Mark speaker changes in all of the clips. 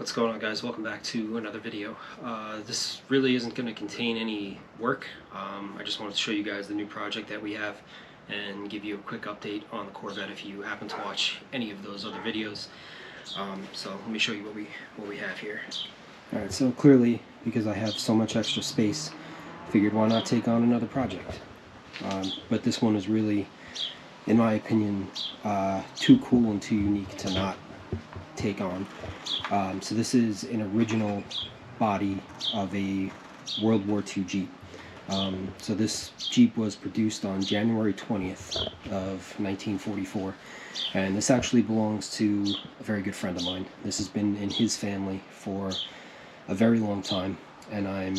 Speaker 1: What's going on, guys? Welcome back to another video. This really isn't going to contain any work. I just wanted to show you guys the new project that we have and give you a quick update on the Corvette if you happen to watch any of those other videos. So let me show you what we have here. Alright, so clearly, because I have so much extra space, I figured why not take on another project. But this one is really, in my opinion, too cool and too unique to not take on. So this is an original body of a World War II Jeep. So this Jeep was produced on January 20th of 1944, and this actually belongs to a very good friend of mine. This has been in his family for a very long time, and I'm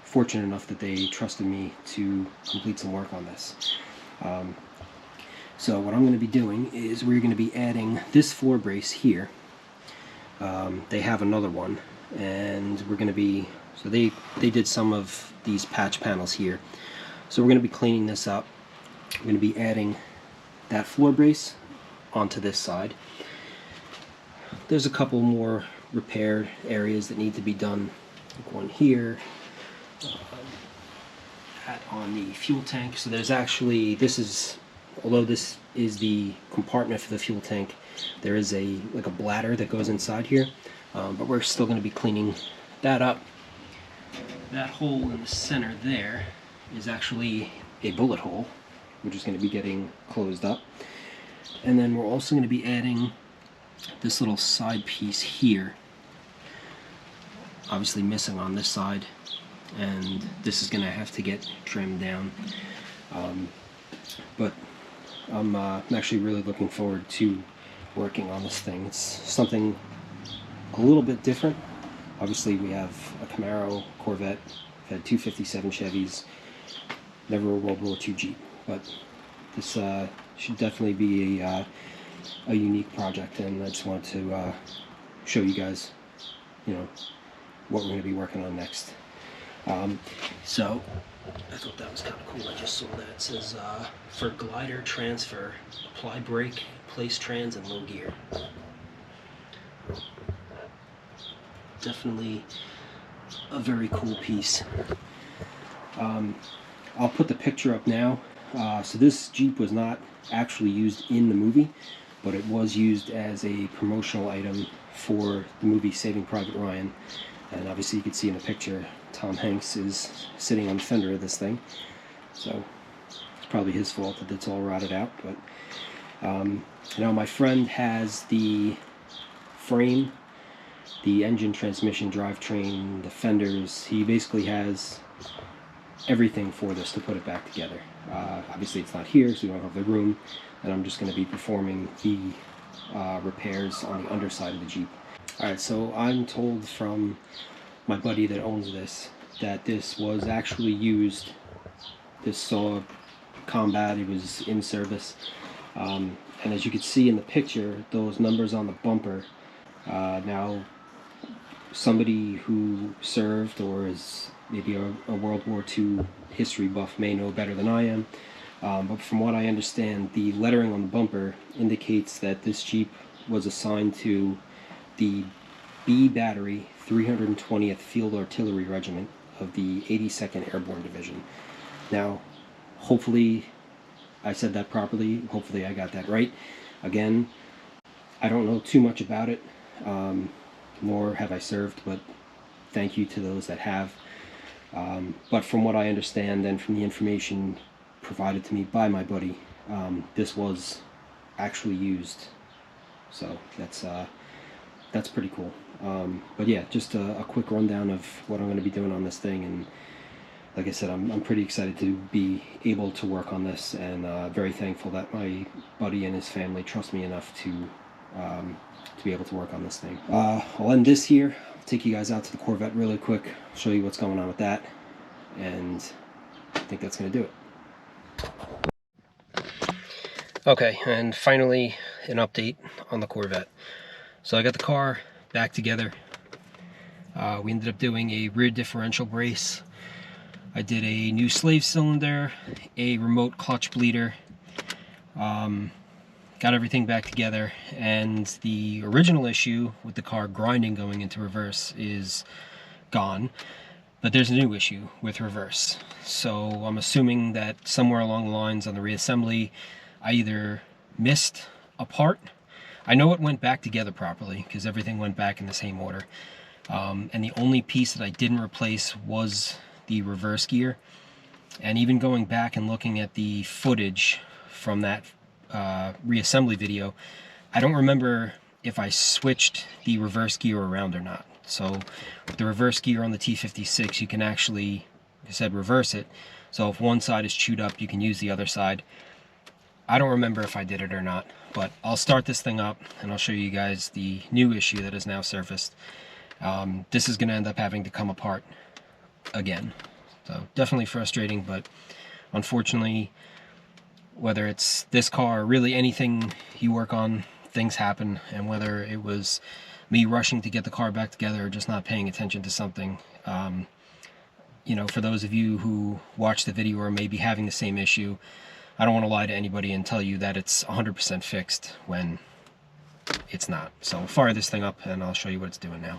Speaker 1: fortunate enough that they trusted me to complete some work on this. So what I'm going to be doing is we're going to be adding this floor brace here. They have another one, and we're going to be, so they did some of these patch panels here, so we're going to be cleaning this up. We're going to be adding that floor brace onto this side. There's a couple more repair areas that need to be done, like one here, on the fuel tank. So there's actually, although this is the compartment for the fuel tank, there is like a bladder that goes inside here, but we're still going to be cleaning that up. That hole in the center there is actually a bullet hole, which is going to be getting closed up. And then we're also going to be adding this little side piece here, obviously missing on this side, and this is going to have to get trimmed down. But I'm actually really looking forward to working on this thing. It's something a little bit different. Obviously we have a Camaro, Corvette, we've had two 57 Chevys, never a World War II Jeep, but this should definitely be a unique project, and I just wanted to show you guys, what we're going to be working on next. So I thought that was kind of cool. I just saw that. It says, for glider transfer, apply brake, place trans, and low gear. Definitely a very cool piece. I'll put the picture up now. So this Jeep was not actually used in the movie, but it was used as a promotional item for the movie Saving Private Ryan. And obviously you can see in the picture Tom Hanks is sitting on the fender of this thing, so it's probably his fault that it's all rotted out. But now my friend has the frame, the engine, transmission, drivetrain, the fenders. He basically has everything for this to put it back together. Obviously it's not here, so we don't have the room, and I'm just going to be performing the repairs on the underside of the Jeep. Alright, so I'm told from my buddy that owns this that this was actually used. This saw combat, it was in service, and as you can see in the picture, those numbers on the bumper, now somebody who served or is maybe a World War II history buff may know better than I am, but from what I understand, the lettering on the bumper indicates that this Jeep was assigned to the B Battery 320th Field Artillery Regiment of the 82nd Airborne Division. Now, hopefully I said that properly, hopefully I got that right. Again, I don't know too much about it, nor have I served, but thank you to those that have. But from what I understand and from the information provided to me by my buddy, this was actually used, so that's pretty cool. But yeah, just a quick rundown of what I'm going to be doing on this thing, and like I said, I'm pretty excited to be able to work on this, and very thankful that my buddy and his family trust me enough to be able to work on this thing. I'll end this here. I'll take you guys out to the Corvette really quick, show you what's going on with that, and I think that's going to do it. Okay, and finally an update on the Corvette. So I got the car back together. We ended up doing a rear differential brace. I did a new slave cylinder, a remote clutch bleeder, got everything back together, and the original issue with the car grinding going into reverse is gone. But there's a new issue with reverse. So I'm assuming that somewhere along the lines on the reassembly, I either missed a part. I know it went back together properly because everything went back in the same order. And the only piece that I didn't replace was the reverse gear. And even going back and looking at the footage from that reassembly video, I don't remember if I switched the reverse gear around or not. So with the reverse gear on the T56, you can actually, like I said, reverse it. So if one side is chewed up, you can use the other side. I don't remember if I did it or not, but I'll start this thing up and I'll show you guys the new issue that has now surfaced. This is going to end up having to come apart again. So definitely frustrating, but unfortunately, whether it's this car or really anything you work on, things happen, and whether it was me rushing to get the car back together or just not paying attention to something, you know, for those of you who watch the video or may be having the same issue, I don't want to lie to anybody and tell you that it's 100% fixed when it's not. So I'll fire this thing up and I'll show you what it's doing now.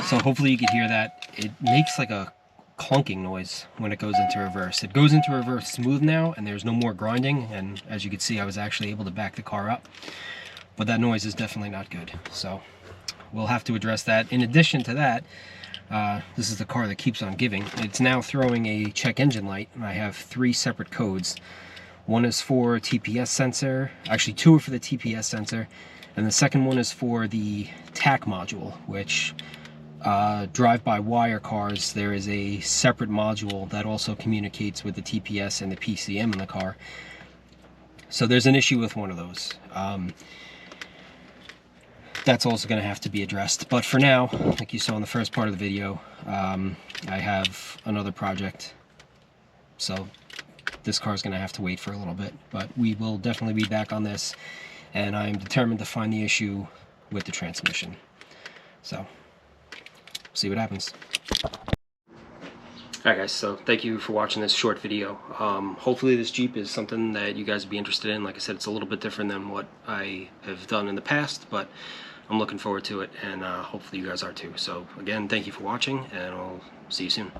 Speaker 1: So hopefully you can hear that. It makes like a clunking noise when it goes into reverse. It goes into reverse smooth now, and there's no more grinding, and as you can see, I was actually able to back the car up. But that noise is definitely not good, so we'll have to address that. In addition to that, this is the car that keeps on giving. It's now throwing a check engine light, and I have 3 separate codes. One is for TPS sensor, actually 2 are for the TPS sensor, and the second one is for the TAC module, which drive-by-wire cars, there is a separate module that also communicates with the TPS and the PCM in the car. So there's an issue with one of those. That's also going to have to be addressed. But for now, like you saw in the first part of the video, I have another project. So this car is going to have to wait for a little bit. But we will definitely be back on this, and I'm determined to find the issue with the transmission. So see what happens. Alright guys, so thank you for watching this short video. Hopefully this Jeep is something that you guys would be interested in. Like I said, it's a little bit different than what I have done in the past, but I'm looking forward to it, and hopefully you guys are too. So again, thank you for watching, and I'll see you soon.